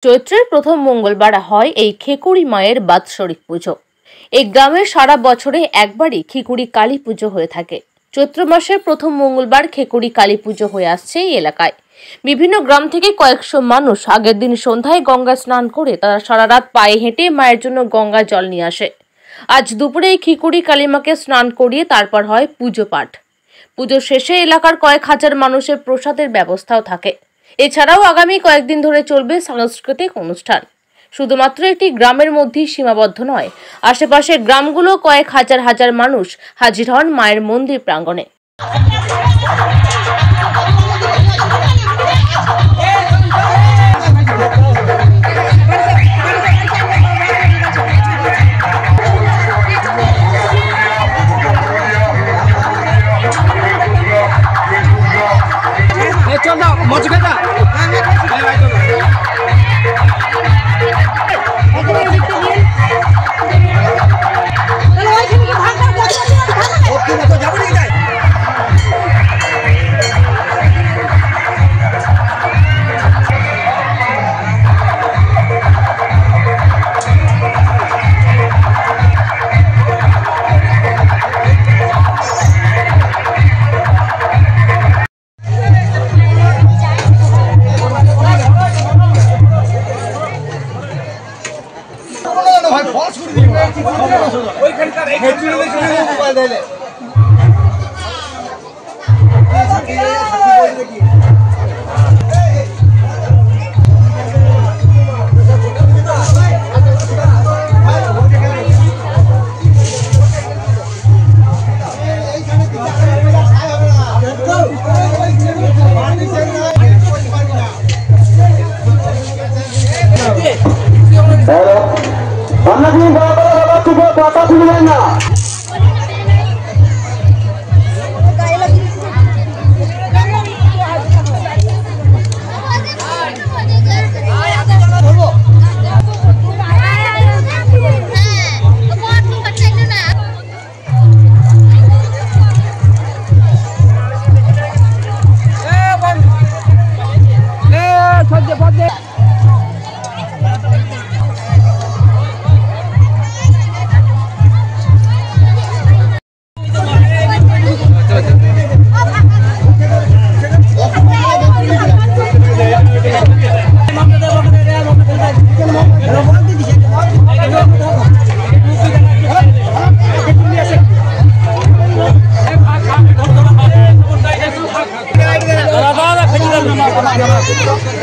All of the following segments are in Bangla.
চৈত্রের প্রথম মঙ্গলবার হয় এই খেকুড়ি মায়ের বাৎসরিক পুজো। এই গ্রামে সারা বছরে একবারই খিকুড়ি কালী পুজো হয়ে থাকে। চৈত্র মাসের প্রথম মঙ্গলবার খেকুড়ি কালী পুজো হয়ে আসছে এই এলাকায়। বিভিন্ন গ্রাম থেকে কয়েকশো মানুষ আগের দিন সন্ধ্যায় গঙ্গা স্নান করে তারা সারা রাত পায়ে হেঁটে মায়ের জন্য গঙ্গা জল নিয়ে আসে। আজ দুপুরে এই খিকুড়ি কালীমাকে স্নান করিয়ে তারপর হয় পুজো পাঠ। পুজো শেষে এলাকার কয়েক হাজার মানুষের প্রসাদের ব্যবস্থাও থাকে। এছাড়াও আগামী কয়েকদিন ধরে চলবে সাংস্কৃতিক অনুষ্ঠান। শুধুমাত্র একটি গ্রামের মধ্যেই সীমাবদ্ধ নয়, আশেপাশের গ্রামগুলো কয়েক হাজার হাজার মানুষ হাজির হন মায়ের মন্দির প্রাঙ্গণে।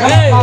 Hey!